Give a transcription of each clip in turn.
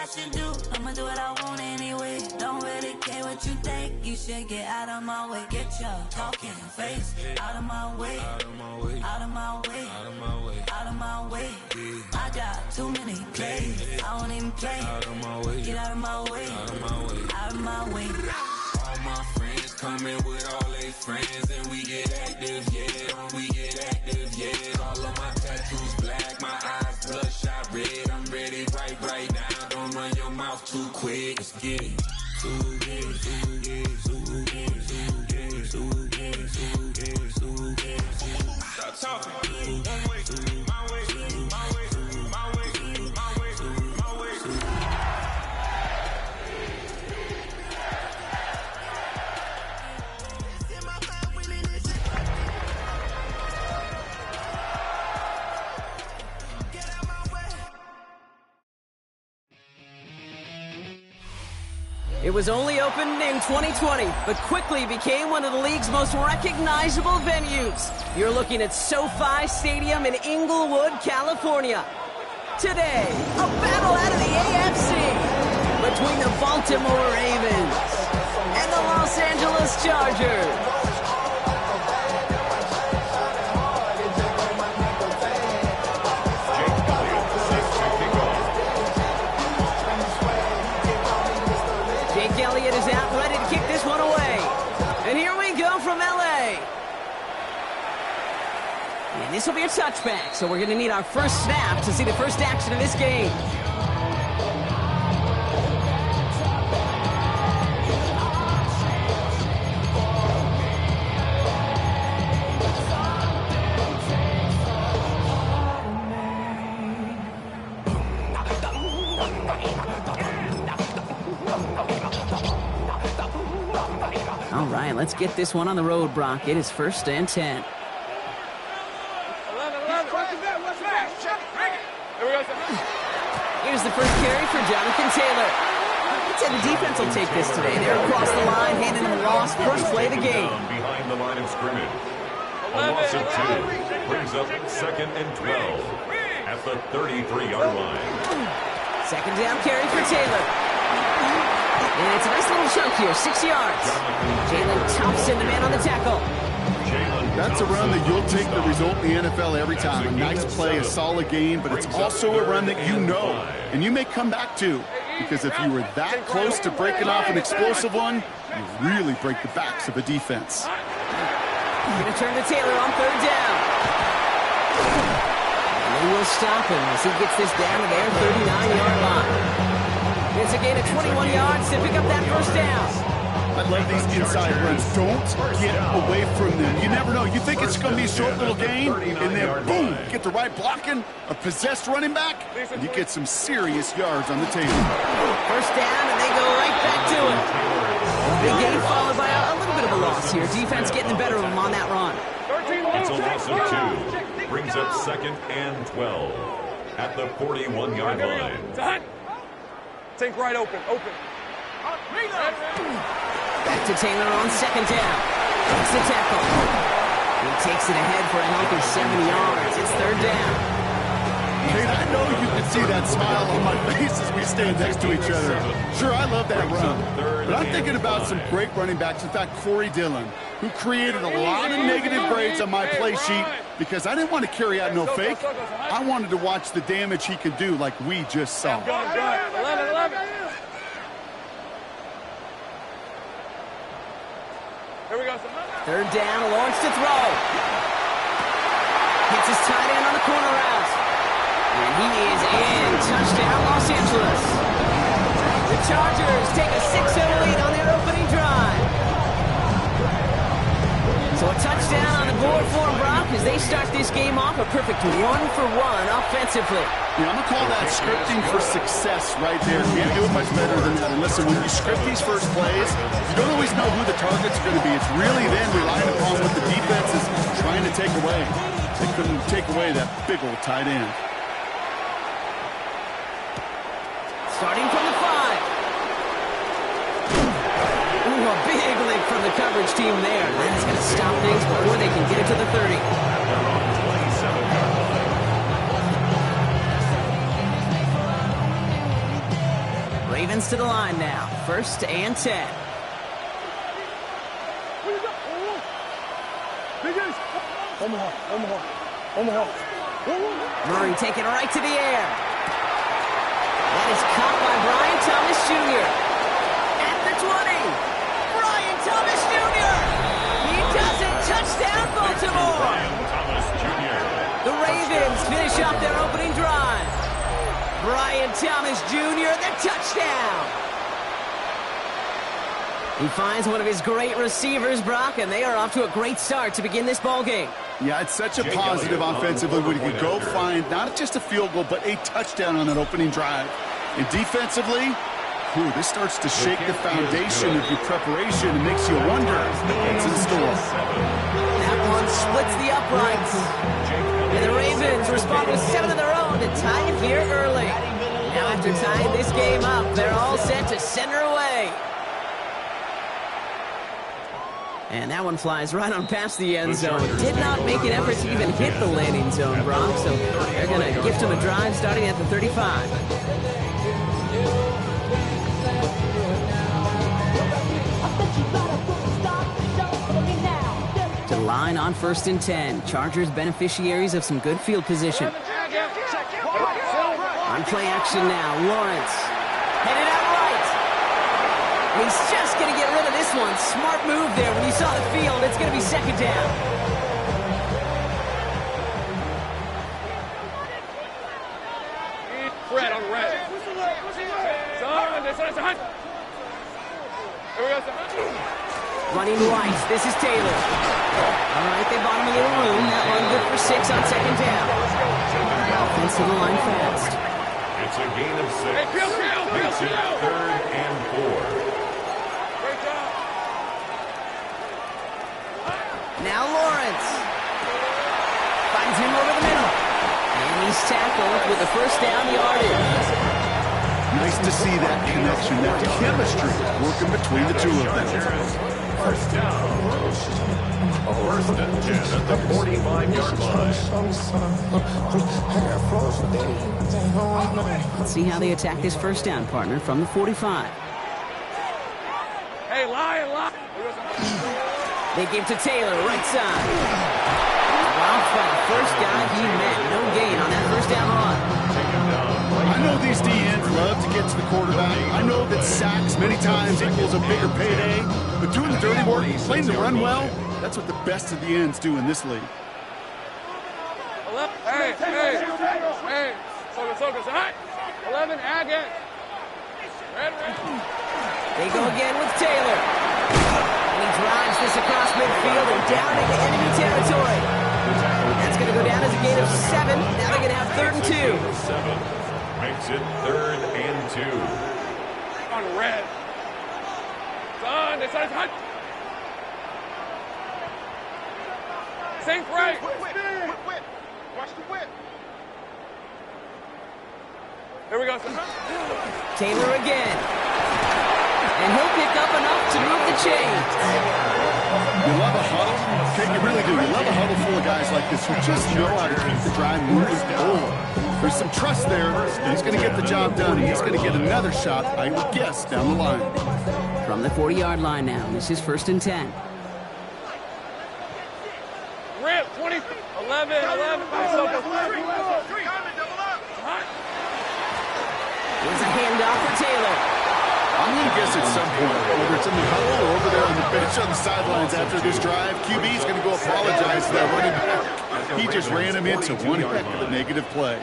should do. I'ma do what I want anyway. Don't really care what you think. You should get out of my way. Get your talking face out of my way. Out of my way. Out of my way. Out of my way. Out of my way. I got too many plays. I won't even play. Out of my way. Get out of my way. Out of my way. Out of my way. All my friends coming with all their friends, and we get active, yeah. We get active, yeah. All of my tattoos black, my eyes bloodshot red. I'm ready right now. Don't run your mouth too quick. Let's get it. Stop talking. One way, my way, my way, my way, my way, my way. It was only opened in 2020, but quickly became one of the league's most recognizable venues. You're looking at SoFi Stadium in Inglewood, California. Today, a battle out of the AFC between the Baltimore Ravens and the Los Angeles Chargers. Elliott is out, ready to kick this one away. And here we go from LA. And this will be a touchback, so we're going to need our first snap to see the first action of this game. All right, let's get this one on the road, Brock. It is 1st and 10. Here's the first carry for Jonathan Taylor. Let's say the defense will take this today. They're across the line, handing him Ross, first play of the game. Behind the line of scrimmage. A loss of 2 brings up 2nd and 12 at the 33-yard line. 2nd down carry for Taylor. And it's a nice little chunk here, 6 yards. Jalen Thompson, the man on the tackle. That's a run that you'll take the result in the NFL every time. A nice play, a solid game, but it's also a run that you know, and you may come back to, because if you were that close to breaking off an explosive one, you really break the backs of a defense. Going to turn to Taylor on 3rd down. And they will stop him as he gets this down to their 39-yard line. It's a gain of 21 yards to pick up that first down. I love these inside runs. Don't get away from them. You never know. You think it's going to be a short little gain, and then boom, get the right blocking, a possessed running back, and you get some serious yards on the table. First down, and they go right back to it. Big gain followed by a little bit of a loss here. Defense getting the better of them on that run. It's a loss of 2. Brings up 2nd and 12 at the 41-yard line. Think right open. Back to Taylor on 2nd down. Takes the tackle. He takes it ahead for a healthy 70 yards. It's 3rd down. Hey, I know you can see that smile on my face as we stand next to each other. Sure, I love that run. But I'm thinking about some great running backs. In fact, Corey Dillon, who created a lot of negative grades on my play sheet because I didn't want to carry out no fake. I wanted to watch the damage he could do like we just saw. 11. Here we go. 3rd down, Lawrence to throw. Hits his tight end on the corner route. And he is in. Touchdown, Los Angeles. The Chargers take a 6-0 lead on their opening drive. So a touchdown on the board for Brock as they start this game off a perfect 1-for-1 offensively. Yeah, I'm going to call that scripting for success right there. Can't do it much better than that. And listen, when you script these first plays, you don't always know who the target's going to be. It's really then relying upon what the defense is trying to take away. They couldn't take away that big old tight end. Starting from the 5. Ooh, a big lick from the coverage team there. That's going to stop things before they can get it to the 30. Ravens to the line now. 1st and 10. Murray taking it right to the air. That is caught by Brian Thomas Jr. At the 20. Brian Thomas Jr. He does it. Touchdown, Baltimore. Brian Thomas Jr. The Ravens finish off their opening drive. Brian Thomas Jr., the touchdown. He finds one of his great receivers, Brock, and they are off to a great start to begin this ball game. Yeah, it's such a positive offensively when you can go find not just a field goal, but a touchdown on that opening drive. And defensively, this starts to shake the foundation of your preparation and makes you wonder what's in store. That one splits the uprights. And the Ravens respond with 7 of their own to tie it here early. Now after tying this game up, they're all set to center away. And that one flies right on past the end zone. Did not make an effort to even hit the landing zone, Brock. So they're going to gift him a drive starting at the 35. To the line on 1st and 10. Chargers beneficiaries of some good field position. On play action now. Lawrence headed out right. And he's just going to get rid of this one. Smart move there. When you saw the field, it's going to be 2nd down. Red on red. Here we go, Running right. This is Taylor. All right, they bought him a little room. That one good for 6 on 2nd down. Offense to the line fast. It's a gain of 6. Makes it 3rd and 4. Great job. Now Lawrence finds him over the middle. And he's tackled with the 1st down yardage. Nice to see that connection, that chemistry working between the two of them. 1st down. 1st and 10 at the 45-yard line. Let's see how they attack this 1st down, partner, from the 45. Hey, lion. They give to Taylor, right side. Wow, first guy he met. No gain on that 1st down run. I know these DNs love to get to the quarterback. I know that sacks many times equals a bigger payday. But doing the dirty work, playing the run well, that's what the best of the ends do in this league. Hey. Focus. 11, again. Red. They go again with Taylor. And he drives this across midfield and down into enemy territory. That's going to go down as a gain of 7. Now they're going to have 3rd and 2. 7 makes it 3rd and 2. On red. It's on. Sink right. Watch the whip. Here we go, son. Taylor again. And he'll pick up enough to move the chains. You love a huddle? Okay, you really do. You love a huddle full of guys like this who just know how to keep the drive moving forward. There's some trust there. He's going to get the job done. He's going to get another shot, I would guess, down the line. From the 40-yard line now, this is 1st and 10. Rip, 20, 11. Here's a handoff for Taylor. I'm going to guess at some point, whether it's in the huddle or over there on the bench on the sidelines after this drive, QB's going to go apologize to that running back. He just ran him into one heck of a negative play.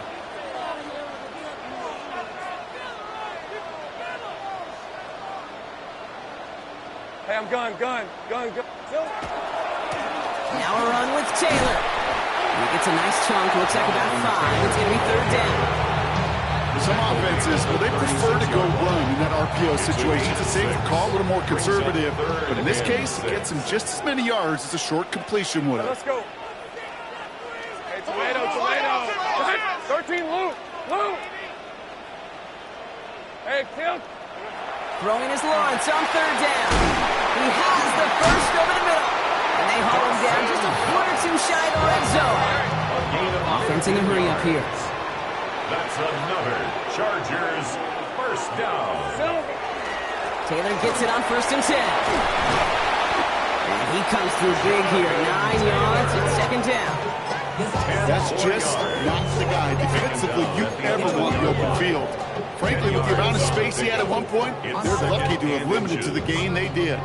Hey, I'm gun. Now a run with Taylor. He gets a nice chunk, looks like about 5. It's going to be 3rd down. Some offenses, well, they prefer to go run in that RPO situation. It's a safer call, a little more conservative. But in this case, it gets him just as many yards as a short completion would have. Let's go. Hey, tomato. 13, Luke. Hey, Kim. Throwing his Lawrence on 3rd down. He has the 1st over the middle. And they haul him down just a foot or 2 shy of the red zone. Offense in the hurry up here. That's another Chargers 1st First down. Taylor gets it on 1st and 10. And he comes through big here. 9 yards and 2nd down. That's just not the guy defensively you ever want in the open field. Frankly, with the amount of space he had at one point, they're lucky to have limited to the gain they did.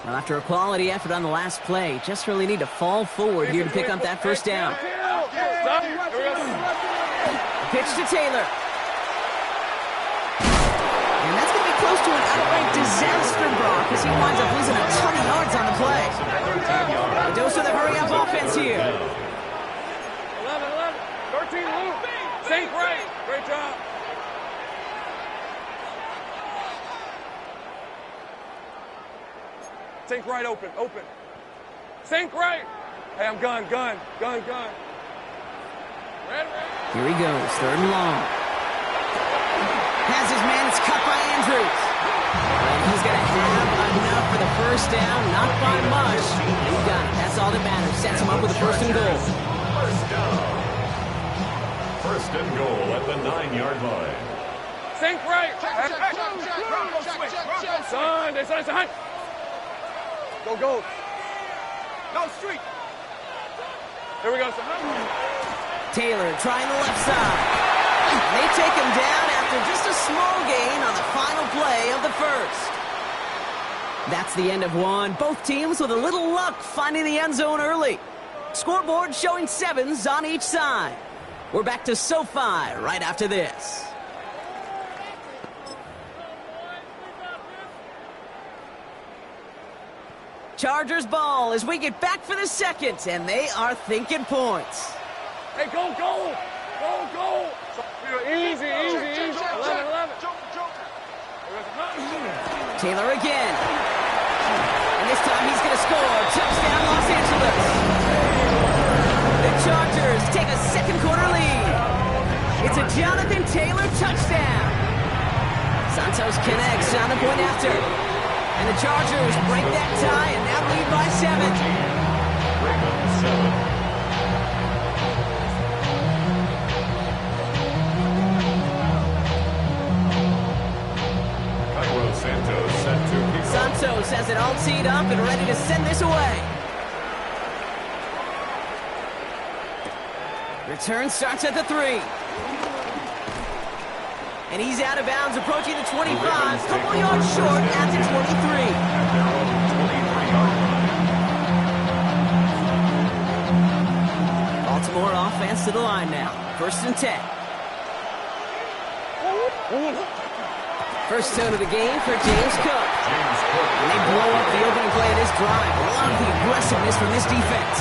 Well, after a quality effort on the last play, just really need to fall forward here to pick up that 1st down. Pitch to Taylor. And that's going to be close to an outright disaster, Brock, because he winds up losing a ton of yards on the play. A dose of the hurry-up offense here. 11, 13, Luke. Sink right. Great job. Sink right, open. Sink right. Hey, I'm gun. Red. Here he goes, 3rd and long. Has his man, it's cut by Andrews. And he's going to have enough for the 1st down, not by much. He got it, that's all that matters. Sets him up with a 1st and goal. First down. 1st and goal at the 9-yard line. Sink right. Check. Son. Go. No, street. Here we go, son. Taylor trying the left side. They take him down after just a small gain on the final play of the 1st. That's the end of one. Both teams with a little luck finding the end zone early. Scoreboard showing 7s on each side. We're back to SoFi right after this. Chargers ball as we get back for the 2nd, and they are thinking points. Hey, go. Easy. 11. Taylor again. And this time he's going to score. Touchdown, Los Angeles. The Chargers take a 2nd quarter lead. It's a Jonathan Taylor touchdown. Santos connects on the point after. And the Chargers break that tie and now lead by 7. Ravens 7. Cairo Santos set to kick off. Santos has it all teed up and ready to send this away. Return starts at the 3. And he's out of bounds, approaching the 25, couple yards short at the 23. Baltimore offense to the line now. 1st and 10. First tone of the game for James Cook. And they blow up the opening play of this drive. Love the aggressiveness from this defense.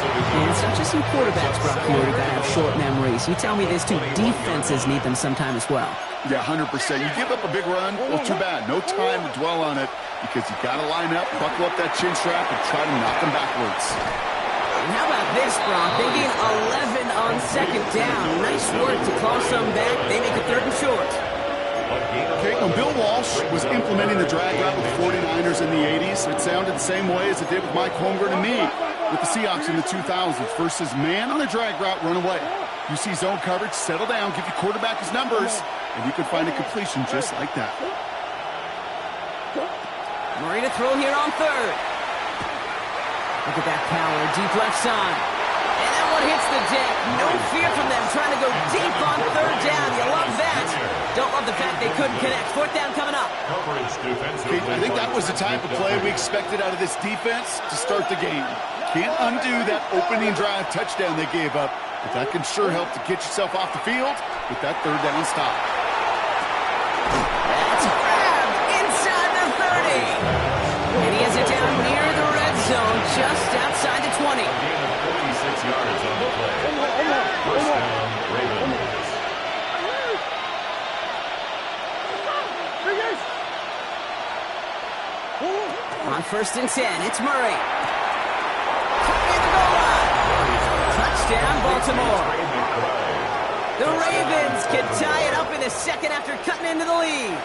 And it's not just some quarterbacks, Brock, here who got to have short memories. You tell me this too, defenses need them sometime as well. Yeah, 100%. You give up a big run, well, too bad. No time to dwell on it because you got to line up, buckle up that chin strap, and try to knock them backwards. And how about this, Brock? They gain 11 on 2nd down. Nice work to claw some back. They make it 3rd and short. Okay, when Bill Walsh was implementing the drag route with the 49ers in the 80s, it sounded the same way as it did with Mike Holmgren and me with the Seahawks in the 2000s. Versus man on a drag route, run away. You see zone coverage, settle down, give your quarterback his numbers, and you can find a completion just like that. Murray to throw here on 3rd. Look at that power, deep left side. And that one hits the deck. No fear from them trying to go deep on 3rd down. You love that. Don't love the fact they couldn't connect. 4th down coming up. Okay, I think that was the type of play we expected out of this defense to start the game. Can't undo that opening drive touchdown they gave up, but that can sure help to get yourself off the field with that 3rd down stop. That's grabbed inside the 30. And he has it down near the red zone, just outside the 20. A gain of 56 yards on the play. First down, Ravens. On 1st and 10, it's Murray. Cutting the goal line. Touchdown, Baltimore. The Ravens can tie it up in the 2nd after cutting into the lead.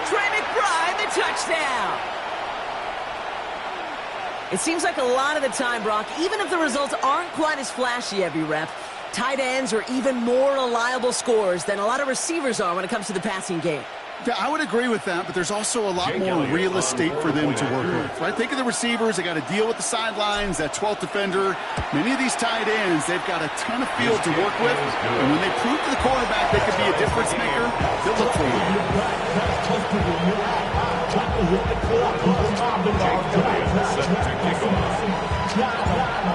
Trey McBride, the touchdown. It seems like a lot of the time, Brock, even if the results aren't quite as flashy every rep, Tight ends are even more reliable scorers than a lot of receivers are when it comes to the passing game. Yeah, I would agree with that, but there's also a lot more real estate for them to work with. Right? Think of the receivers. They got to deal with the sidelines, that 12th defender. Many of these tight ends, they've got a ton of field to work with. And when they prove to the quarterback they can be a difference maker, they'll look for you.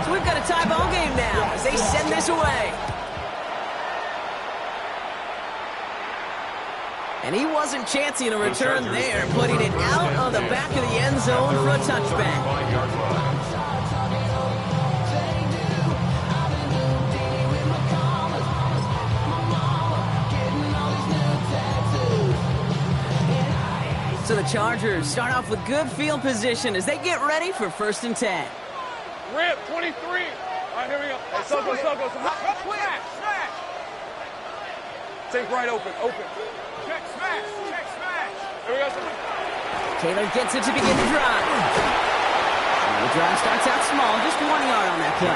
So we've got a tie ball game now as they send this away. And he wasn't chancing a return there, putting it out on the back of the end zone for a touchback. So the Chargers start off with good field position as they get ready for 1st and 10. Rip, 23. All right, here we go. Hey, Soko. Smash. Take right open. Check smash. Here we go. Taylor gets it to begin the drive. The drive starts out small, just 1 yard on that play.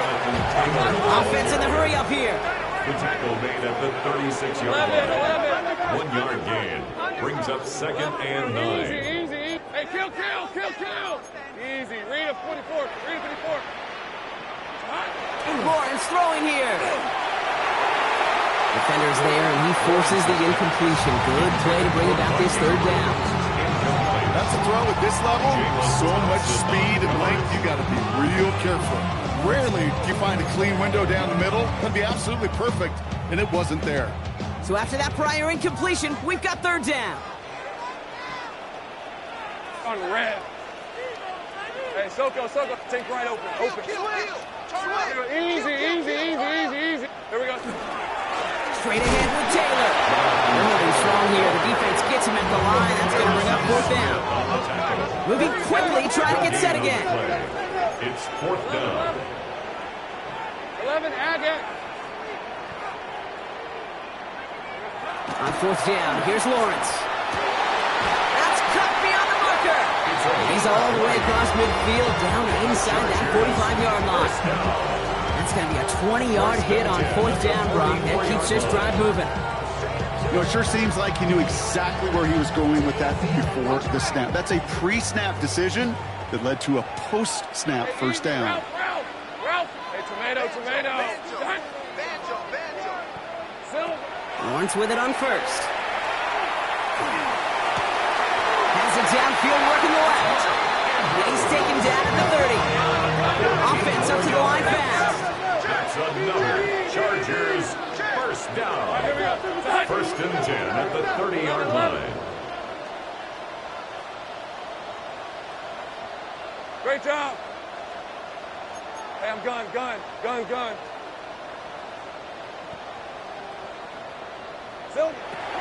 Offense in the hurry up here. The tackle made at the 36-yard line. 1 yard gain. Brings up 2nd and 9. Easy. Hey, kill. Easy. Read a 44. And Lawrence throwing here. Defender's there, and he forces the incompletion. Good play to bring about this 3rd down. That's a throw at this level. So much speed and length, you got to be real careful. Rarely do you find a clean window down the middle. That'd be absolutely perfect, and it wasn't there. So after that prior incompletion, we've got 3rd down. On red. Hey, Soko. Take right open. Easy. Here we go. Straight ahead with Taylor. They're moving strong here. The defense gets him at the line. That's going to bring up 4th down. Moving quickly, trying to get set again. It's 4th down. 11, Agate. On 4th down, here's Lawrence. That's cut beyond the marker. He's all the way across midfield, down inside that 45-yard line. That's going to be a 20-yard hit on 4th down, Brock. That keeps this drive moving. You know, it sure seems like he knew exactly where he was going with that before the snap. That's a pre-snap decision that led to a post-snap 1st down. Ralph. Hey, tomato. Lawrence with it on 1st. Has it downfield, working the left. He's taken down at the 30. Offense up to the line fast. That's another Chargers 1st down. 1st and 10 at the 30-yard line. Great job. Hey, I'm gun.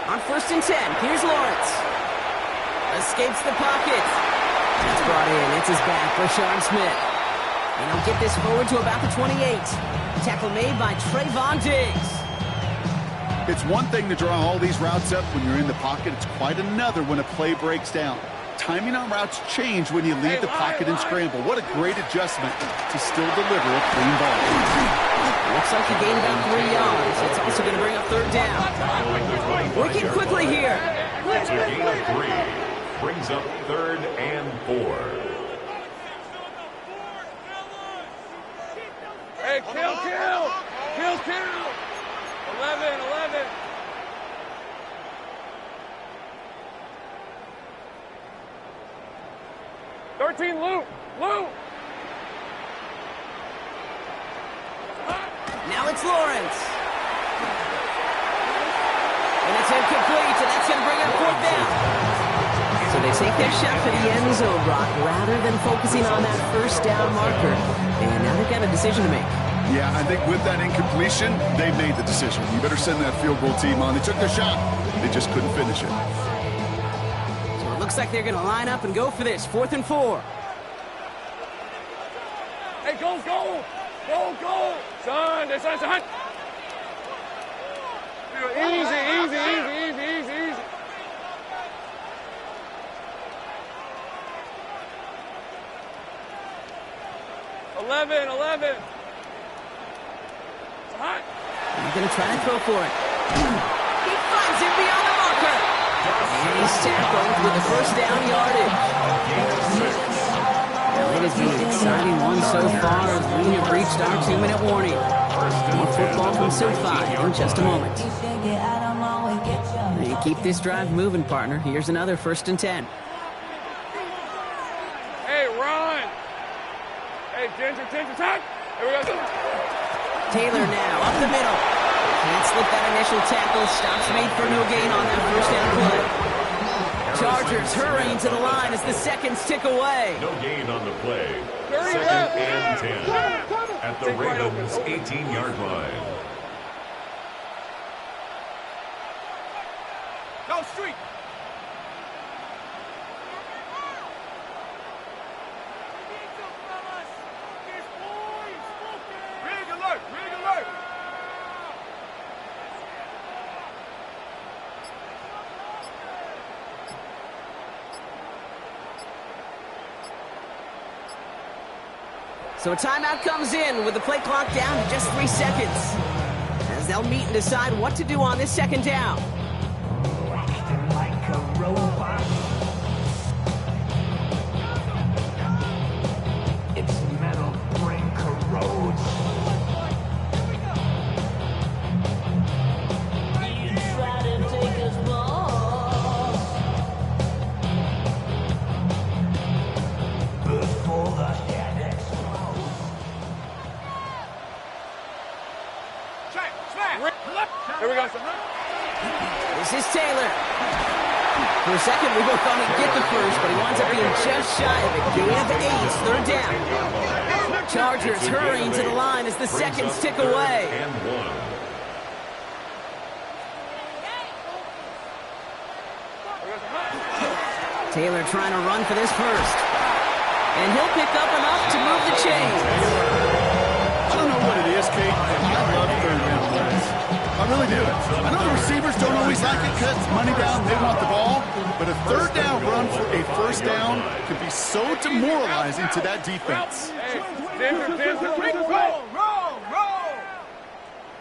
On 1st and 10, here's Lawrence. Escapes the pocket. That's brought in. It's his back, Rashawn Smith. And he'll get this forward to about the 28. Tackle made by Trayvon Diggs. It's one thing to draw all these routes up when you're in the pocket. It's quite another when a play breaks down. Timing on routes change when you leave the pocket and scramble. What a great adjustment to still deliver a clean ball. Looks like he gained about 3 yards. It's also going to bring up 3rd down. Working quickly here. It's a gain of 3. Brings up 3rd and 4. Hey, kill. 11. 13, Lou. Now it's Lawrence. And it's incomplete, and that's going to bring up 4th down. So they take their shot for the end zone, Brock, rather than focusing on that 1st down marker. And now they've got a decision to make. Yeah, I think with that incompletion, they made the decision. You better send that field goal team on. They took their shot. They just couldn't finish it. So it looks like they're going to line up and go for this. 4th and 4. Hey, go. Son. Easy. 11. It's hot. He's going to try to throw for it. He finds it beyond the marker. And he's tackled with the first down yardage. Now, it has been an exciting one so far as we have reached our 2-minute warning. More football from SoFi in just a moment. You keep this drive moving, partner. Here's another 1st and 10. Hey, run! Hey, Ginger, attack! Here we go. Taylor now, up the middle. Can't slip that initial tackle. Stops made for no gain on that first down play. Chargers hurrying to the line as the seconds tick away. No gain on the play. 2nd and 10 at the Ravens' 18-yard line. Go street! Rig alert! Rig alert! So a timeout comes in with the play clock down to just 3 seconds, as they'll meet and decide what to do on this 2nd down. Acting like a robot. Its metal brain corrodes. You try to take us balls. Before the head explodes. Check! Snap! Here we go. This is Taylor. For a second, we both thought he'd get the first, but he winds up being just shy of a gain of 8, 3rd down. Chargers hurrying to the line as the seconds tick away. And 1. Taylor trying to run for this first. And he'll pick up enough to move the chains. I don't know what it is, Kate. I love 3rd down plays. I really do. I know the receivers don't always like it because it's money down, they want the ball. But a 3rd down run for a 1st down can be so demoralizing to that defense. Hey, Ginger, roll!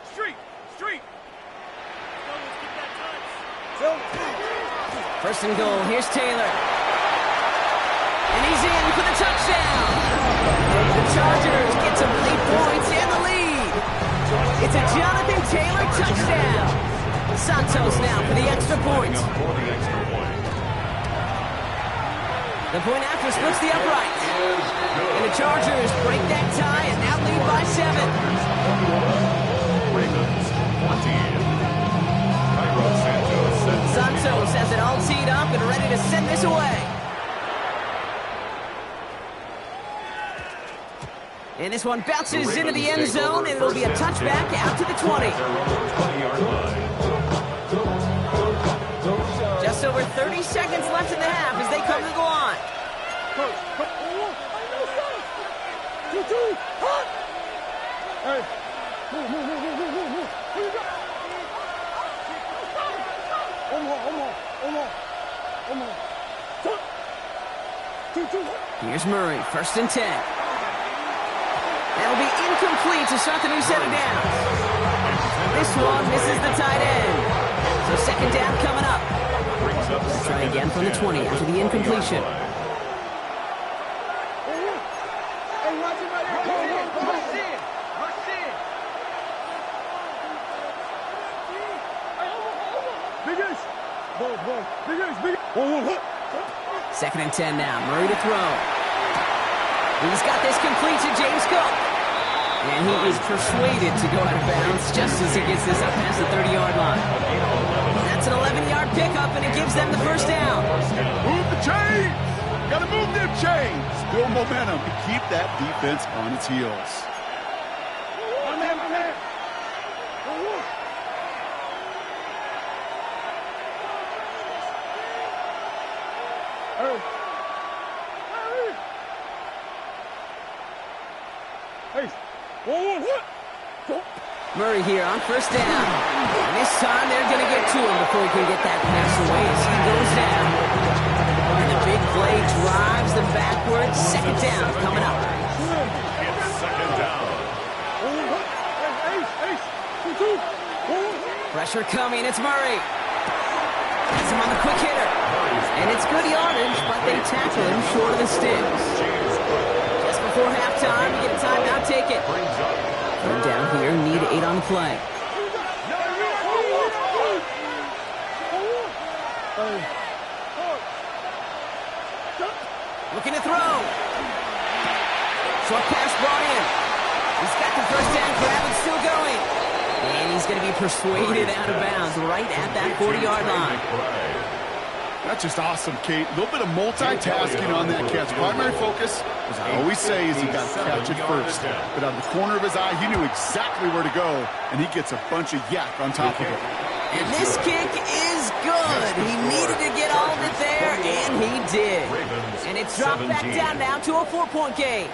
Street! 1st and goal, here's Taylor. And he's in for the touchdown. The Chargers get some 3 points and the lead. It's a Jonathan Taylor touchdown. Santos now for the extra point. The point after splits the upright. And the Chargers break that tie and now lead by 7. Ravens 14. Cairo Santos. Santos has it all teed up and ready to send this away. And this one bounces into the end zone, and it'll be a touchback out to the 20. Just over 30 seconds left in the half as they come to the line. Here's Murray, 1st and 10. That'll be incomplete to start the new set of downs. This one misses the tight end. So 2nd down coming up. They'll try again from the 20 after the incompletion. Second and 10 now. Murray to throw. He's got this complete to James Cook. And he is persuaded to go out of bounds just as he gets this up past the 30-yard line. That's an 11-yard pickup, and it gives them the first down. Move the chains! Gotta move them chains! Build momentum and keep that defense on its heels. Murray here on first down. And this time they're going to get to him before he can get that pass away as he goes down. And the big play drives them backwards. Second down coming up. It's 2nd down. Pressure coming, it's Murray. Has him on the quick hitter. And it's good yardage, but they tackle him short of the sticks. Just before halftime, we get a timeout, take it. Third down here, need 8 on the play. Looking to throw. Short pass brought in. He's got the first down grab and still going. And he's going to be persuaded out of bounds right at that 40-yard line. That's just awesome, Kate. A little bit of multitasking on that catch. Primary focus, as I always say, is he got to catch it first. But out of the corner of his eye, he knew exactly where to go, and he gets a bunch of yak on top of it. And this kick is good. He needed to get all of it there, and he did. And it's dropped back down now to a 4-point game.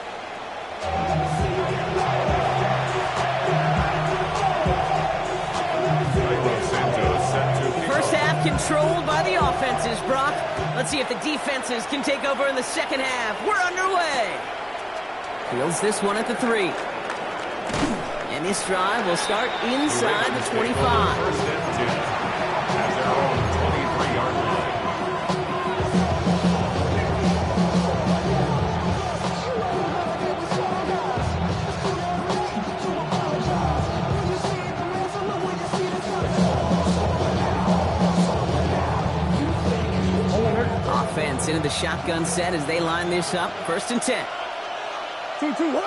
First half controlled by the offenses, Brock. Let's see if the defenses can take over in the second half. We're underway. Fields this one at the 3. And this drive will start inside the 25. First and 10 at their own 23-yard line. Offense into the shotgun set as they line this up. First and 10. 2, 2, 1.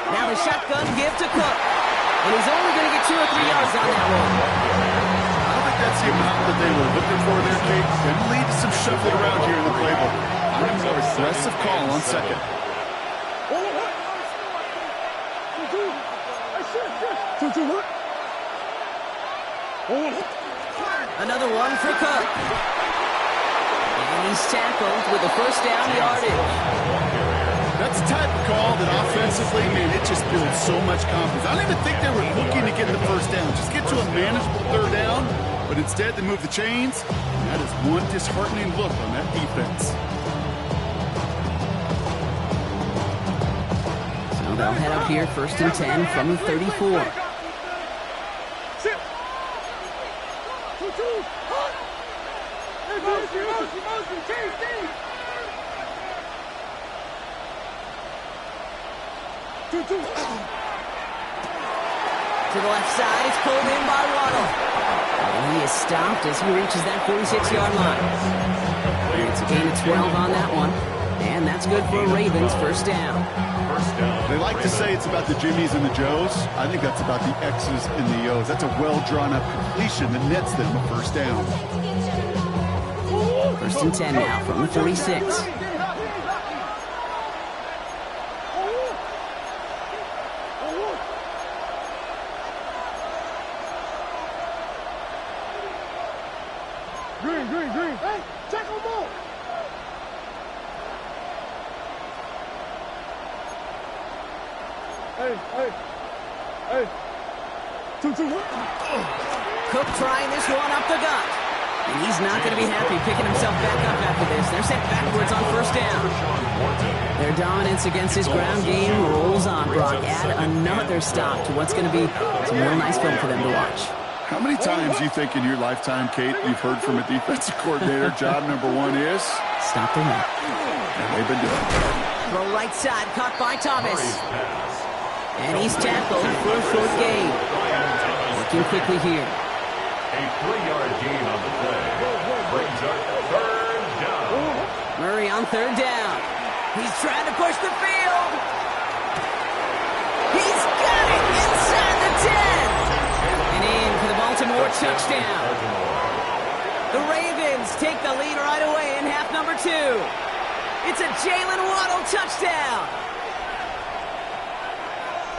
Now the shotgun give to Cook. And he's only going to get 2 or 3 yards on that one. I don't think that's the amount that they were looking for there, Kate. Going to lead to some shuffling around here in the playbook. I'm a more aggressive call on second. 2, 2, 1. Another one for Cook. And he's tackled with the first down yardage. That's the type of call that offensively, man, it just builds so much confidence. I don't even think they were looking to get the first down. Just get to a manageable third down, but instead they move the chains. That is one disheartening look on that defense. So they'll head up here first and 10 from the 34. To the left side, it's pulled in by Waddle. And he is stopped as he reaches that 46-yard line. It's a gain of 12 on that one. And that's good for Ravens first down. They like to say it's about the Jimmies and the Joes. I think that's about the X's and the O's. That's a well-drawn-up completion that nets them a first down. First and 10 now from the 46. Green. Hey, tackle ball. Hey. 2, 2, 1. Cook trying this one up the gut. And he's not going to be happy picking himself back up after this. They're sent backwards on first down. Their dominance against this ground game rolls on, Brock. Add another stop to what's going to be some real nice film for them to watch. How many times do you think in your lifetime, Kate, you've heard from a defensive coordinator, job number 1 is? Stop the run. And they've been doing it. Throw right side, caught by Thomas. And he's tackled for a short gain. Working quickly here. A 3-yard gain on the play brings up third down. Murray on third down. He's trying to push the field. He's got it inside the 10. And in for the Baltimore touchdown. The Ravens take the lead right away in half number 2. It's a Jalen Waddle touchdown.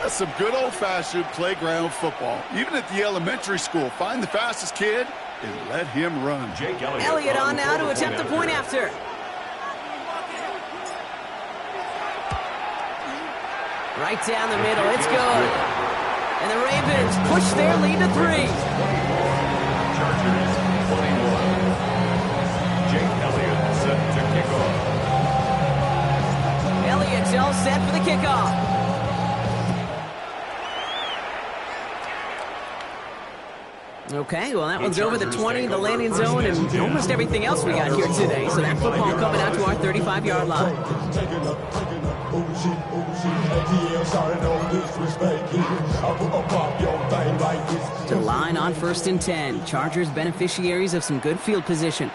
That's some good old-fashioned playground football. Even at the elementary school, find the fastest kid and let him run. Jake Elliott on now to attempt the point after. Right down the middle, it's good. And the Ravens push their lead to 3. Chargers 21. Jake Elliott set to kick off. Elliott's all set for the kickoff. Okay, well, that one's over the 20, the landing zone, and almost everything else we got here today. So that football coming out to our 35-yard line. To the line on 1st and 10. Chargers beneficiaries of some good field position.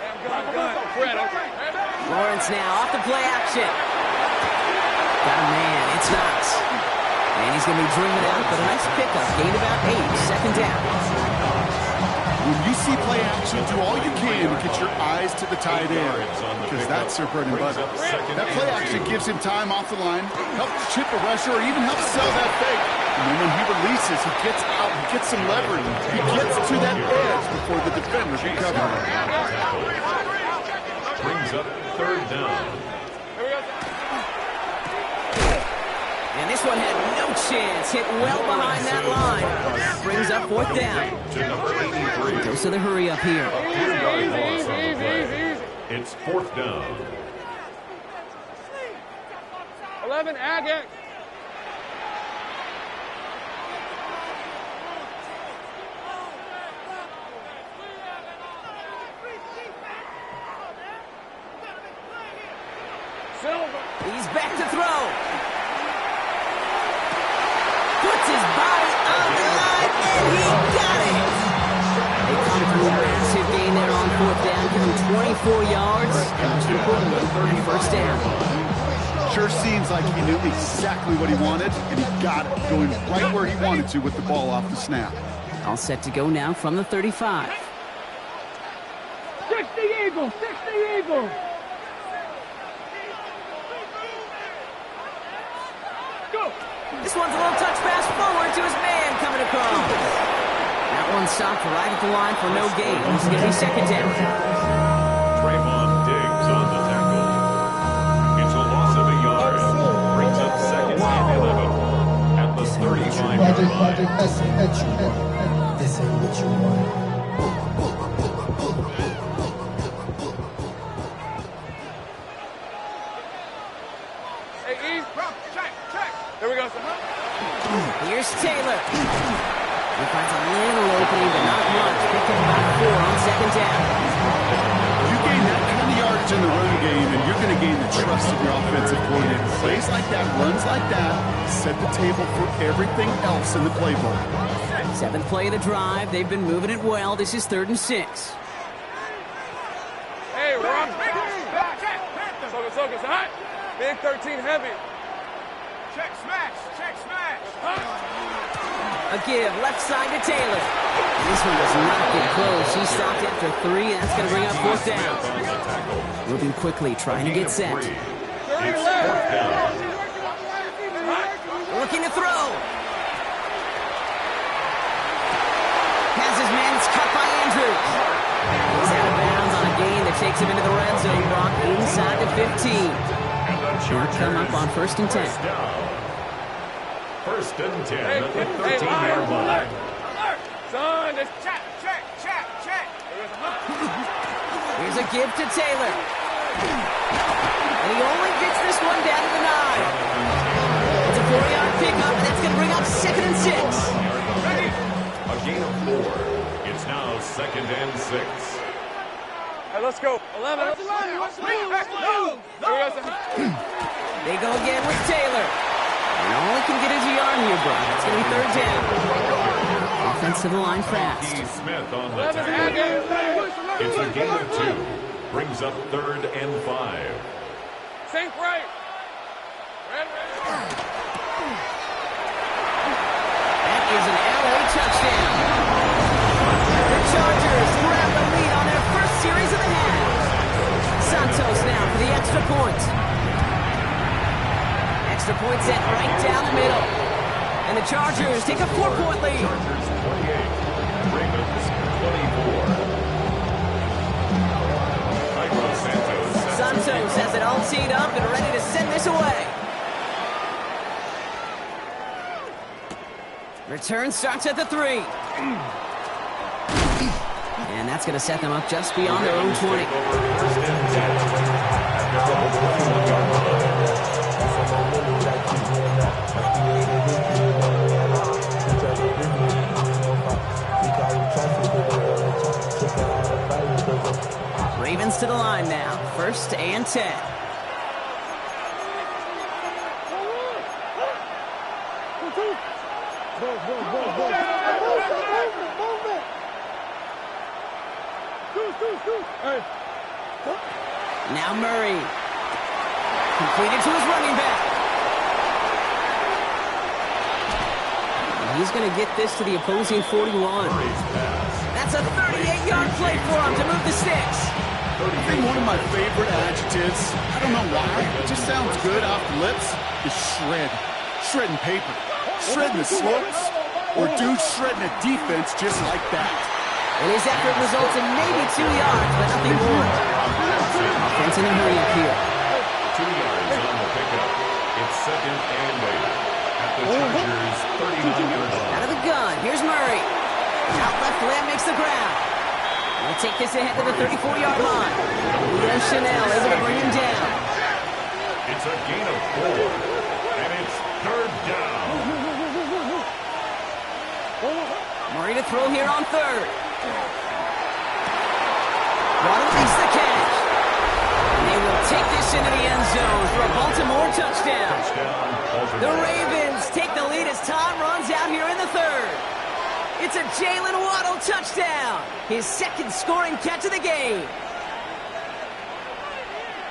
Lawrence now off the play action. Got a man, it's Knox. And he's going to be dreaming out, but a nice pickup. Gained about 8, second down. When you see play action, do all you can to get your eyes to the tight end, because that's their bread and butter. That play action gives him time off the line, helps chip a rusher, or even helps sell that fake. And then when he releases, he gets out, he gets some leverage. He gets to that edge before the defender can cover him. Brings up 3rd down. And this one had no chance. Hit well behind that line. Brings up 4th down. Goes to the hurry up here. It's 4th down. 11, Agate. He's back to throw. Puts his body on the line, and he got it. They come through a massive gain there on 4th down, give him 24 yards. And most importantly, 1st down. Sure seems like he knew exactly what he wanted, and he got it, going right where he wanted to with the ball off the snap. All set to go now from the 35. 60 Eagles, 60 Eagles. This one's a little touch pass forward to his man coming across. That one stopped right at the line for no gain. This is going to be 2nd down. Trayvon Diggs on the tackle. It's a loss of a yard. Brings up 2nd and 11 at the 35-yard line. This ain't what you want. Here's Taylor. He finds a little opening, but not much. Picked up about 4 on 2nd down. You gain that kind of yardage in the run game, and you're going to gain the trust of your offensive coordinator. Plays like that, runs like that, set the table for everything else in the playbook. 7th play of the drive. They've been moving it well. This is 3rd and 6. Hey, Rob. Focus, hot. Big 13 heavy. Check smash. A give, left side to Taylor. This one does not get close. He stopped after 3, and that's going to bring up 4th down. Moving quickly, trying to get set. Looking to throw. Has his man, it's cut by Andrews. He's out of bounds on a gain that takes him into the red zone. Brought inside the 15. Short come up on 1st and 10. 1st and 10 at the 13-yard line. Son, just check. Here's a give to Taylor. And he only gets this one down to the 9. It's a 4-yard pickup, and that's going to bring up 2nd and 6. A gain of 4. It's now 2nd and 6. Hey, let's go. 11. They go again with Taylor. And all he can get is a yard here, bro. It's going to be 3rd down. Offense to the line fast. Keith Smith on the tackle. It's a gain of 2. Brings up 3rd and 5. Sink right. That is an LA touchdown. The Chargers grab the lead on their first series of the half. Santos now for the extra point. Extra point set right down the middle. And the Chargers take a 4-point lead. Chargers 28. Ravens 24. Santos has it all teed up and ready to send this away. Return starts at the 3. And that's going to set them up just beyond their own 20. Ravens to the line now. 1st and 10. Now Murray. Completed to his running back. He's going to get this to the opposing 41. That's a 38-yard play for him to move the sticks. I think one of my favorite adjectives, I don't know why, it just sounds good off the lips, is shred. Shredding paper. Shredding the slopes. Or dude shredding a defense just like that. And his effort results in maybe 2 yards, but nothing more. Offense in a hurry up here. 2 yards on the pickup. It's 2nd and 8 at the Chargers' 39-yard line. Out of the gun, here's Murray. Out left, Lamb makes the grab. We'll take this ahead to the 34-yard line. Leo Chanel able to bring him down. It's a gain of 4, and it's 3rd down. Murray to throw here on 3rd. Waddle makes the catch. And they will take this into the end zone for a Baltimore touchdown. The Ravens take the lead as Todd runs out here in the 3rd. It's a Jalen Waddle touchdown. His 2nd scoring catch of the game.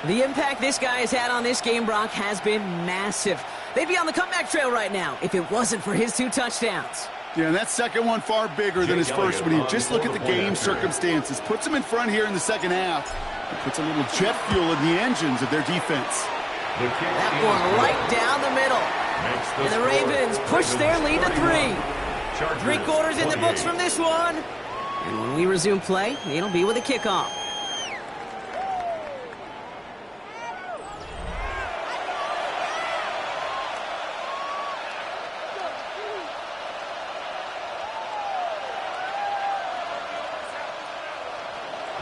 The impact this guy has had on this game, Brock, has been massive. They'd be on the comeback trail right now if it wasn't for his 2 touchdowns. Yeah, and that second one far bigger than his first when you just look at the game circumstances. Puts them in front here in the second half. It puts a little jet fuel in the engines of their defense. That one right down the middle. And the Ravens push their lead to 3. 3 quarters in the books from this one. And when we resume play, it'll be with a kickoff.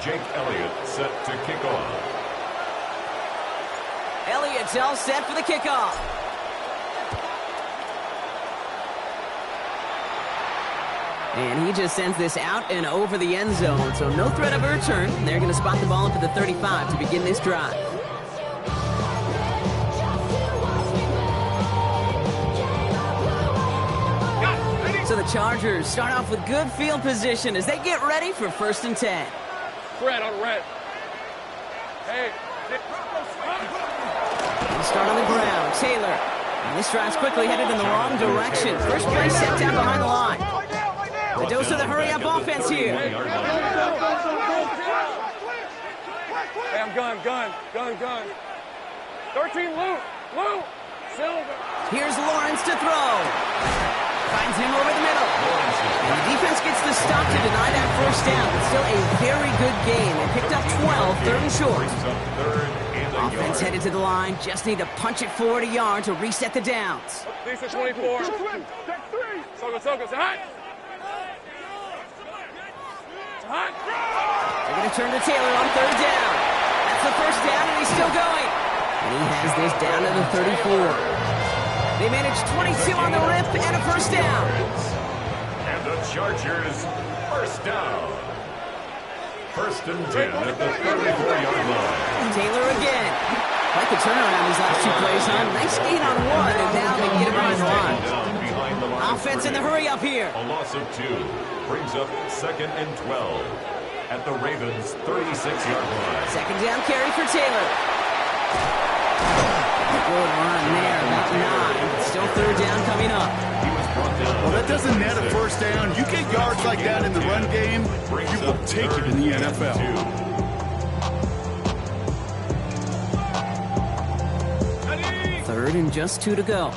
Jake Elliott set to kick off. Elliott's all set for the kickoff. And he just sends this out and over the end zone, so no threat of a return. They're going to spot the ball up at the 35 to begin this drive. So the Chargers start off with good field position as they get ready for 1st and 10. Red on red. Hey. They start on the ground. Taylor. And this drive's quickly headed in the wrong direction. First play set down behind the line. The dose of the hurry-up offense here. Hey, I'm gun. 13, Lou. Silver. Here's Lawrence to throw. Finds him over the middle. And the defense gets the stop to deny that 1st down. It's still a very good game. They picked up 12, 3rd and short. Offense headed to the line. Just need to punch it forward a yard to reset the downs. Lisa 24. Soka, it's hot. They're going to turn to Taylor on 3rd down. That's the 1st down, and he's still going. And he has this down to the 34. They managed 22 on the rip and a 1st down. And the Chargers, 1st down. 1st and 10 at the 34-yard line. Taylor again. Like the turnaround these last 2 plays, huh? Nice gain on 1, and now they get it behind the line. Offense in the hurry up here. A loss of 2 brings up 2nd and 12 at the Ravens' 36-yard line. 2nd down carry for Taylor. Good run there, about 9. Still 3rd down coming up. Well, that doesn't net a 1st down. You get yards like that in the run game, you will take it in the NFL. 3rd and just 2 to go.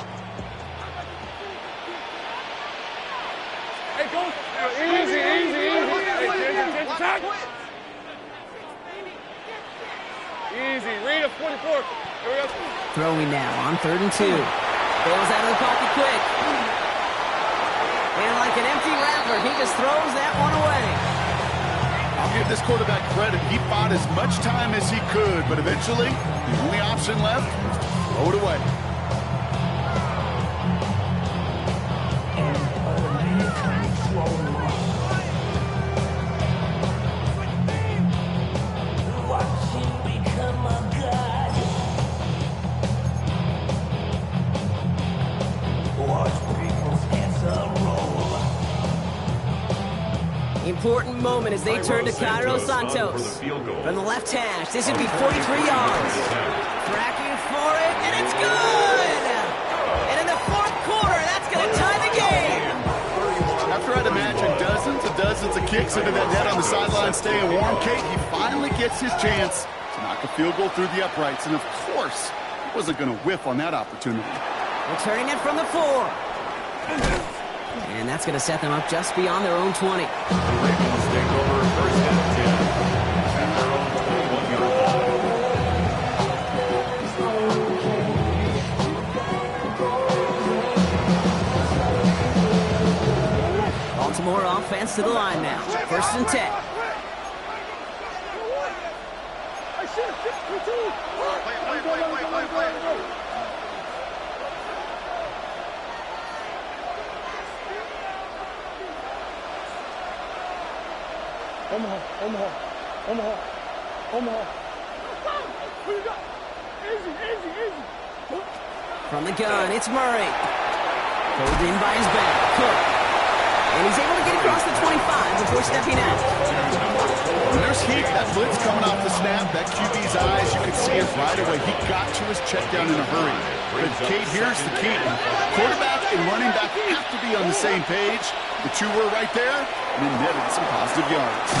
Hey, go. Easy. Hey, attack. Easy. Read a 44. Here we go. Throwing now on 3rd and 2. Goes out of the pocket quick. And like an empty wrapper, he just throws that one away. I'll give this quarterback credit. He fought as much time as he could, but eventually, the only option left was to throw it away. important moment as they turn to Cairo Santos. From the left hash, this would be 43 yards. Tracking for it, and it's good! And in the fourth quarter, that's going to tie the game! After I'd imagine dozens of kicks into that net on the sideline staying warm, Kate, he finally gets his chance to knock a field goal through the uprights. And of course, he wasn't going to whiff on that opportunity. Returning it from the 4. And that's going to set them up just beyond their own 20. The Ravens take over first and 10 at their own 21-yard line. Baltimore offense to the line now. First and 10. Omaha. Who you got? Easy. From the gun, it's Murray. Pulled in by his back. Cook. And he's able to get across the 25 before stepping out. When there's heat, that blitz coming off the snap, that QB's eyes, you could see it right away. He got to his check down in a hurry. But Kate, here's the key. Quarterback and running back have to be on the same page. The two were right there, and it netted some positive yards.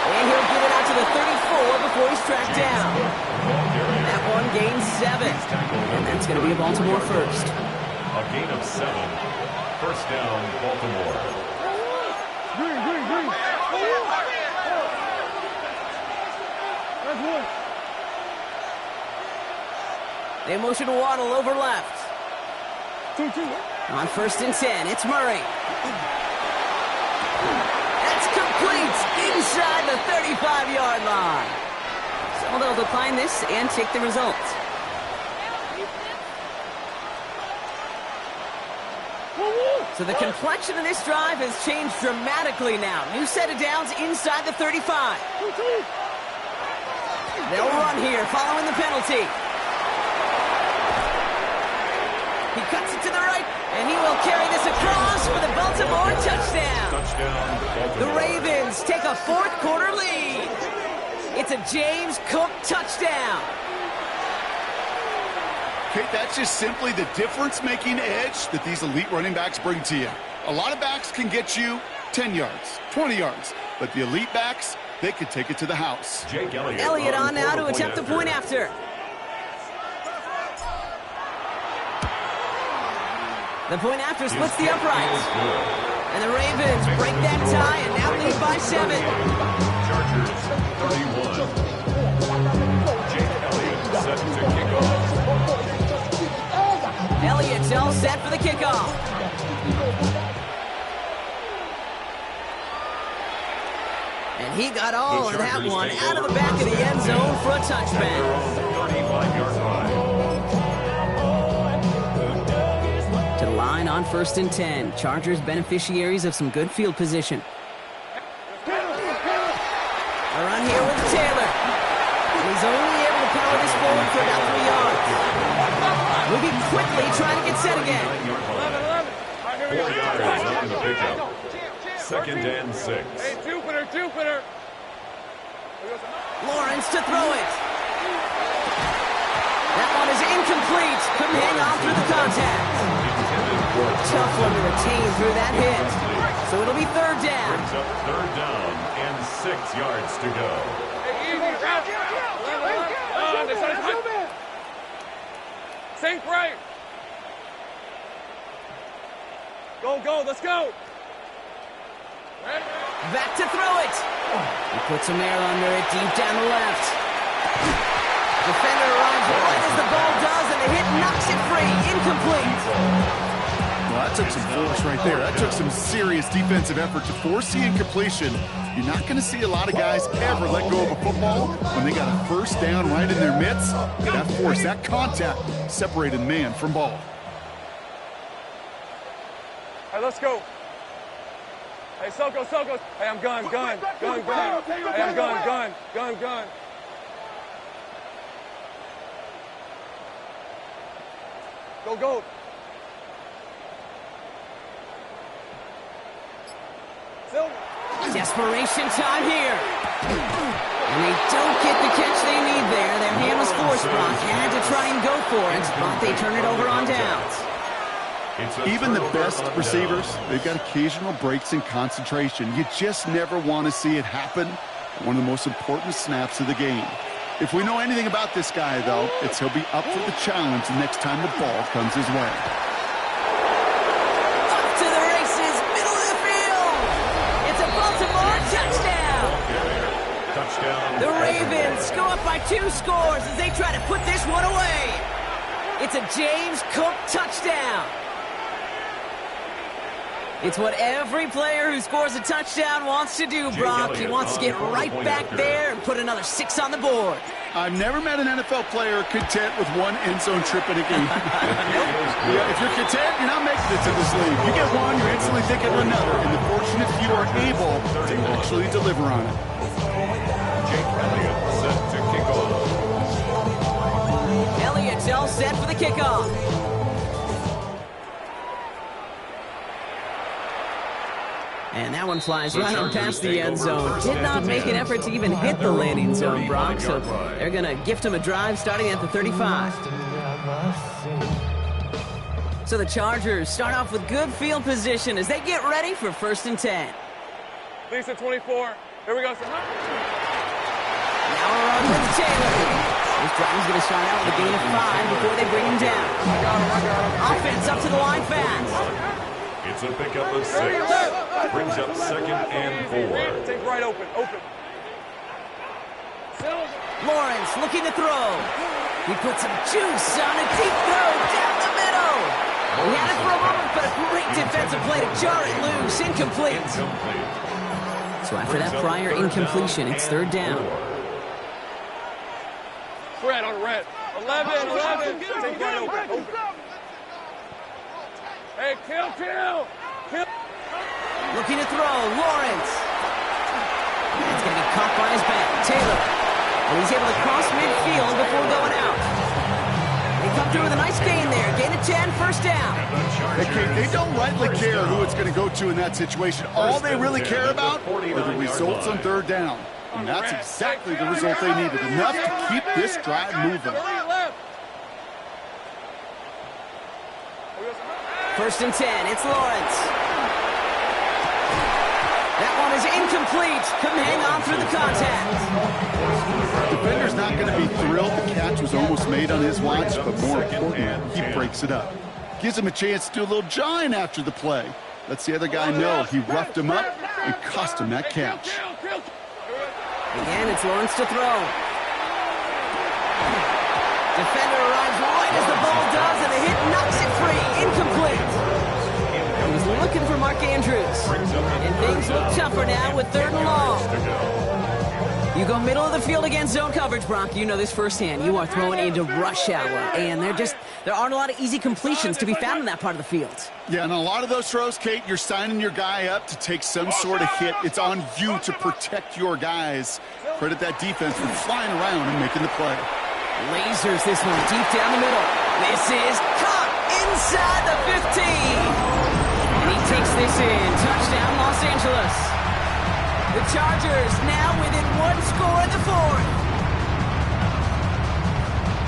And he'll get it out to the 34 before he's tracked down. That one gains 7. And that's going to be a Baltimore first. A gain of 7. First down, Baltimore. Green. That's one. They motion Waddle over left. 2. On first and 10, it's Murray. That's complete inside the 35-yard line. So they'll decline this and take the result. So the complexion of this drive has changed dramatically now. New set of downs inside the 35. They'll run here following the penalty. He cuts it to the right, and he will carry this across for the Baltimore touchdown. The Ravens take a fourth quarter lead. It's a James Cook touchdown. Kate, that's just simply the difference-making edge that these elite running backs bring to you. A lot of backs can get you 10 yards, 20 yards, but the elite backs, they could take it to the house. Jake Elliott on now to attempt the point after. The point after splits the uprights. And the Ravens break that tie and now lead by 7. Chargers 31. Jake Elliott set to kick off. Elliott's all set for the kickoff. And he got all of that one out of the back of the end zone for a touchback. 35-yard line. To the line on first and 10. Chargers beneficiaries of some good field position. A run here with Taylor. And he's only able to power this forward for about 3 yards. Moving quickly, trying to get set again. 4 yards after the pickup. Second and 6. Hey, Jupiter. Lawrence to throw it. That one is incomplete. Couldn't hang on through the contact. Tough one to retain through that hit. So it'll be third down. Brings up third down and 6 yards to go. Sink right. Go, let's go. Back to throw it. He puts some air under it deep down the left. Defender arrives right as the ball does, and the hit knocks it free. Incomplete. Well, that took some force right there. That took some serious defensive effort to force the incompletion. You're not going to see a lot of guys ever let go of a football when they got a first down right in their midst. That force, that contact separated man from ball. Hey, let's go. Hey, Soko. Hey, I'm gun. Hey, I'm gun. Go. Silver. Desperation time here. And they don't get the catch they need there. Their hand was forced. Brock had to try and go for it, but they turn it over on downs. Even the best receivers, they've got occasional breaks in concentration. You just never want to see it happen. One of the most important snaps of the game. If we know anything about this guy, though, it's he'll be up for the challenge the next time the ball comes his way. Up to the races, middle of the field. It's a Baltimore touchdown. The Ravens go up by 2 scores as they try to put this one away. It's a James Cook touchdown. It's what every player who scores a touchdown wants to do, Brock. He wants to get right back there and put another 6 on the board. I've never met an NFL player content with one end zone trip in a game. Yeah, if you're content, you're not making it to this league. You get one, you're instantly thinking of another, and the fortunate few are able to actually deliver on it. Jake Elliott set to kick off. Elliott's all set for the kickoff. And that one flies right on past the end zone. Did not make an effort to even hit the landing zone, Brock. So they're going to gift him a drive starting at the 35. So the Chargers start off with good field position as they get ready for 1st and 10. Lisa 24. Here we go, sir. Now a run with Taylor. This drive is going to start out with a gain of 5 before they bring him down. Offense up to the line fast. It's a pickup of 6. Brings up 2nd and 4. Take right open. Lawrence looking to throw. He puts some juice on a deep throw down the middle. He had it for a moment, but a great defensive play to jar it loose. Incomplete. So after that prior incompletion, it's 3rd down. Red on red. 11. Take right open. Hey, kill. Looking to throw, Lawrence. It's going to be caught by his back. Taylor. And he's able to cross midfield before going out. They come through with a nice gain there. Gain of 10, 1st down. They don't rightly care who it's going to go to in that situation. All they really care about are the results on 3rd down. And that's exactly the result they needed. Enough to keep this drive moving. 1st and 10, it's Lawrence. That one is incomplete. Couldn't hang on through the contact. Defender's not going to be thrilled the catch was almost made on his watch, but more importantly, he breaks it up. Gives him a chance to do a little jawing after the play. Lets the other guy know he roughed him up and cost him that catch. Again, it's Lawrence to throw. Defender arrives right as the ball does, and the hit knocks it free. Incomplete. He's looking for Mark Andrews. And things look tougher now with 3rd and long. You go middle of the field against zone coverage, Brock. You know this firsthand. You are throwing into rush hour, and there aren't a lot of easy completions to be found in that part of the field. Yeah, and a lot of those throws, Kate, you're signing your guy up to take some sort of hit. It's on you to protect your guys. Credit that defense for flying around and making the play. Lasers this one deep down the middle. This is caught inside the 15. And he takes this in. Touchdown, Los Angeles. The Chargers now within 1 score in the 4th.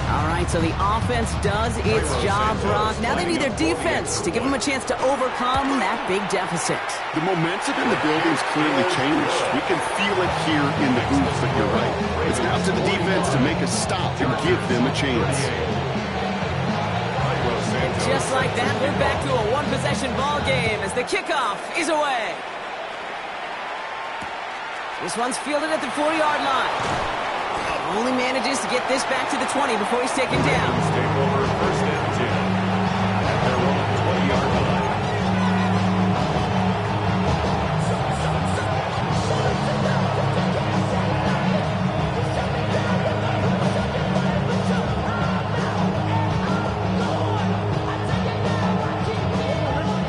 All right, so the offense does its job, Brock. Now they need their defense to give them a chance to overcome that big deficit. The momentum in the building's clearly changed. We can feel it here in the booth, but you're right. It's now to the defense to make a stop and give them a chance. And just like that, we're back to a 1-possession ball game as the kickoff is away. This one's fielded at the 40-yard line. Only manages to get this back to the 20 before he's taken down. Take over 1st and 10 at their own 20-yard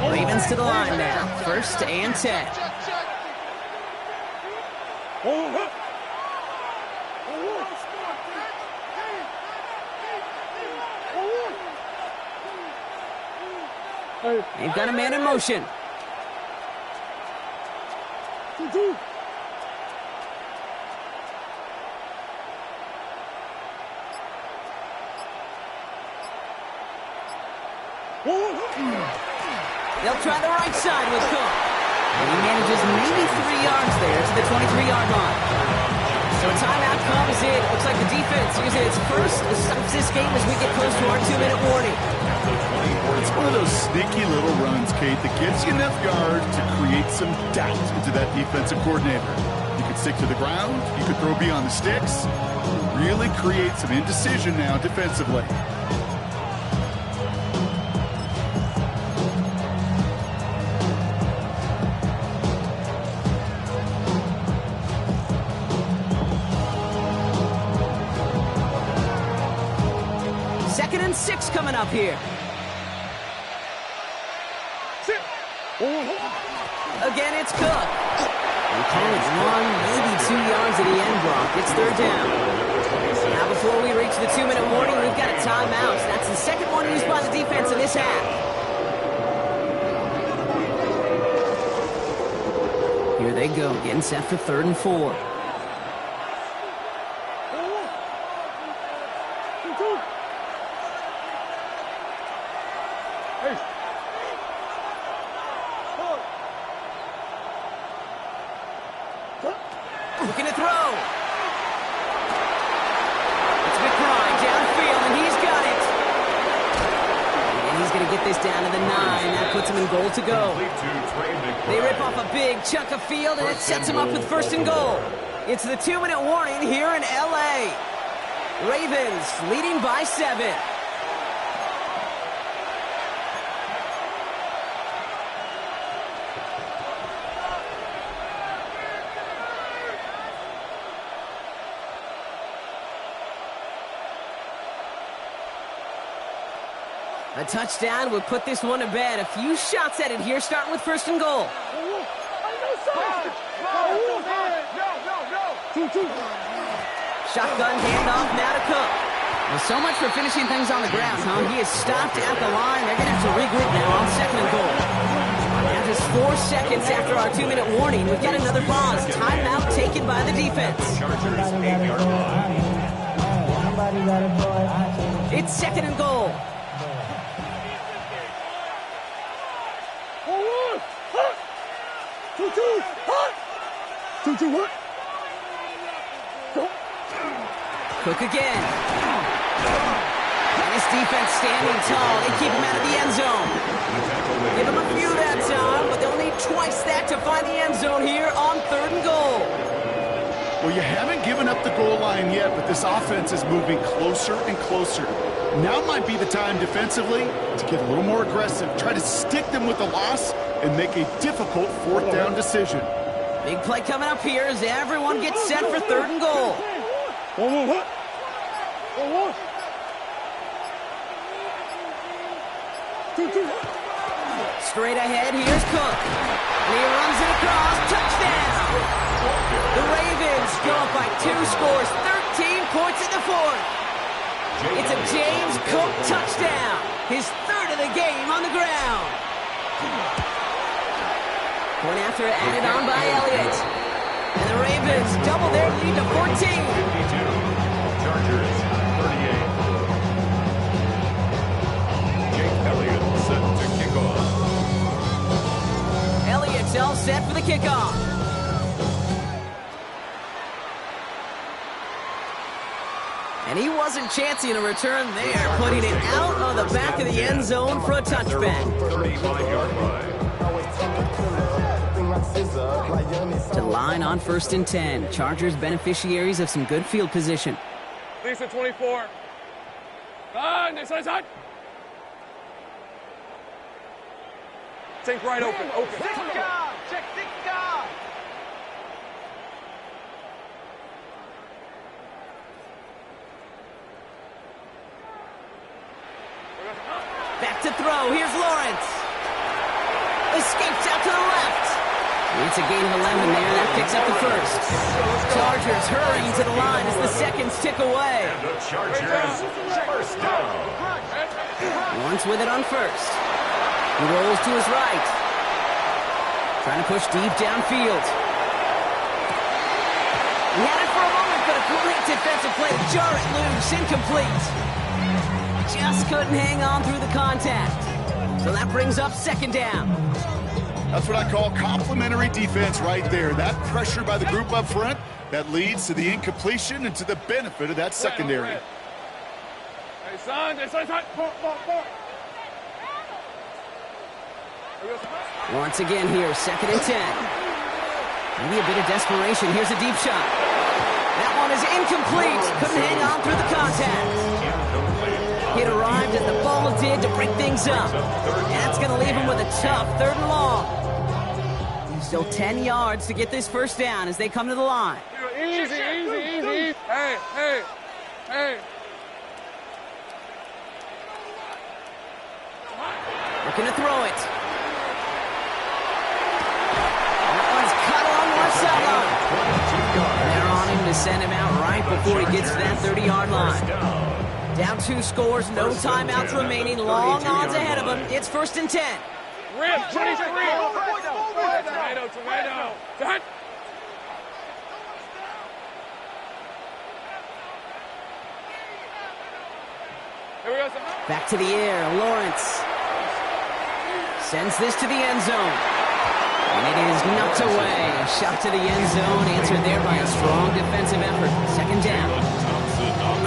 line. Ravens to the line now. 1st and 10. They've got a man in motion. They'll try the right side with Cook. And he manages maybe 3 yards there to the 23-yard line. So a timeout comes in. Looks like the defense using its first stops this game as we get close to our 2-minute warning. It's one of those sneaky little runs, Kate, that gives you enough yards to create some doubt into that defensive coordinator. You could stick to the ground, you could throw beyond the sticks, really create some indecision now defensively. Second and 6 coming up here. Again, it's Cook. We call it 1, maybe 2 yards at the end block. It's third down. Now before we reach the 2-minute warning, we've got a timeout. That's the second one used by the defense in this half. Here they go, getting set for 3rd and 4. Looking to throw. It's McBride downfield, and he's got it. And he's going to get this down to the 9. That puts him in goal to go. They rip off a big chunk of field, and it sets him up with 1st and goal. It's the 2-minute warning here in L.A. Ravens leading by 7. A touchdown would put this one to bed. A few shots at it here, starting with 1st and goal. Shotgun handoff now to Cook. Well, so much for finishing things on the ground, huh? He is stopped at the line. They're going to have to regroup now on 2nd and goal. Now just 4 seconds after our 2-minute warning, we've got another pause. Timeout taken by the defense. It's 2nd and goal. Cook again. And this defense standing tall. They keep him out of the end zone. Give him a few that time, but they'll need twice that to find the end zone here on 3rd and goal. Well, you haven't given up the goal line yet, but this offense is moving closer and closer. Now might be the time defensively to get a little more aggressive, try to stick them with the loss, and make a difficult 4th down decision. Big play coming up here as everyone gets set for 3rd and goal. Straight ahead, here's Cook. And he runs it across, touchdown! The Ravens go up by 2 scores, 13 points in the 4th. It's a James Cook touchdown, his 3rd of the game on the ground. Point after added on by Elliott. And the Ravens double their lead to 14. 52. Chargers 38. Jake Elliott set to kick off. Elliott's all set for the kickoff. And he wasn't chancing a return there, putting it out on the back of the end zone for a touchback. 35-yard line. To the line on 1st and 10. Chargers beneficiaries of some good field position. Lisa 24. Next side. Think right open. Check Back to throw. Here's Lawrence. Escapes out to the left. It's a gain of 11 there. That picks up the 1st. Chargers hurrying to the line as the seconds tick away. And the Chargers 1st down. Lawrence with it on 1st. He rolls to his right. Trying to push deep downfield. He had it for a moment, but a great defensive play to jar it loose. Incomplete. Just couldn't hang on through the contact. So that brings up second down. That's what I call complimentary defense right there. That pressure by the group up front, that leads to the incompletion and to the benefit of that secondary. Hey, son. Once again here, 2nd and 10. Maybe a bit of desperation. Here's a deep shot. That one is incomplete. Couldn't hang on through the contact. It arrived as the ball did to break things up. And that's going to leave him with a tough 3rd and long. Still 10 yards to get this first down as they come to the line. Easy. Hey. Looking to throw it. That one's cut along the left sideline. They're on him to send him out right before he gets to that 30-yard line. Down 2 scores, no timeouts remaining, long odds ahead of him. It's 1st and 10. Rip, 23. Tomato. Done. Here we go, son. Back to the air, Lawrence. Sends this to the end zone. And it is knocked away. A shot to the end zone, answered there by a strong defensive effort. 2nd down.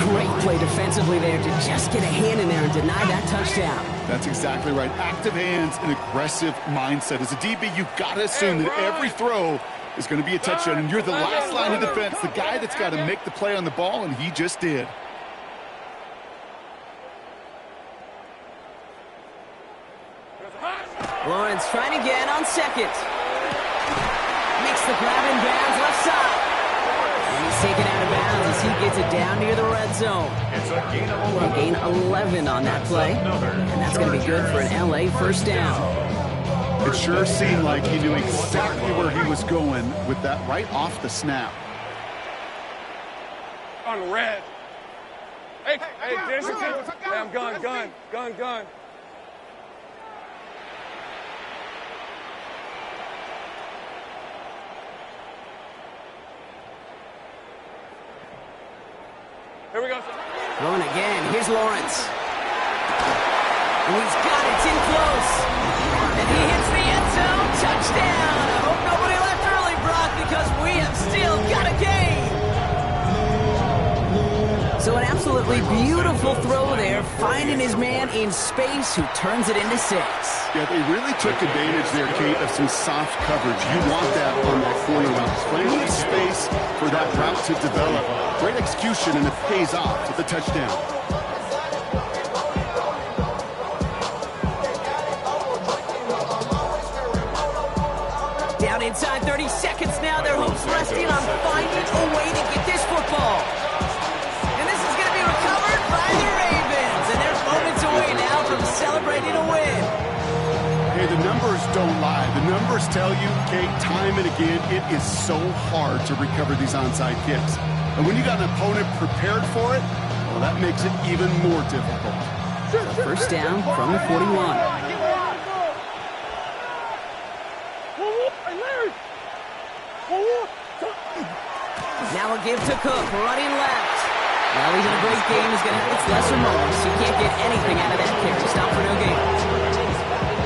Great play defensively there to just get a hand in there and deny that touchdown. That's exactly right. Active hands and aggressive mindset. As a DB, you've got to assume that every throw is going to be a touchdown, and you're the last line of defense, the guy that's got to make the play on the ball, and he just did. Lawrence trying again on 2nd. Makes the grab in bounds left side. And he's taken out of bounds as he gets it down near the red zone. It's a gain of 11. Gain 11 on that play. And that's going to be good for an LA first down. It sure seemed like he knew exactly where he was going with that right off the snap. On red. Hey, Jason. Hey, I'm gun. Here we go, son. Throwing again. Here's Lawrence. And he's got it. It's in close. And he hits the end zone. Touchdown. I hope nobody left early, Brock, because we have still got a game. So an absolutely beautiful throw there, finding his man in space who turns it into 6. Yeah, they really took advantage there, Kate, of some soft coverage. You want that on that corner route. Plenty of space for that route to develop. Great execution, and it pays off with the touchdown. Down inside 30 seconds now. Their hopes resting on finding a way to get this football. And this is going to be recovered by the Ravens. And they're moments away now from celebrating a win. Hey, the numbers don't lie. The numbers tell you, Kate, time and again, it is so hard to recover these onside kicks. And when you got an opponent prepared for it, well, that makes it even more difficult. So first down from the 41. Now a give to Cook, running left. Well, he's in a great game. He's going to have its lesser moments. You can't get anything out of that kick to stop for no gain.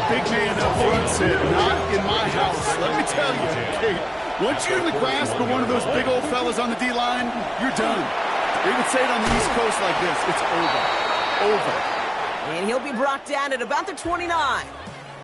Big man up front said, not in my house. Let me tell you, Kate, once you're in the grasp of one of those big old fellas on the D-line, you're done. They would say it on the East Coast like this, it's over. Over. And he'll be brought down at about the 29.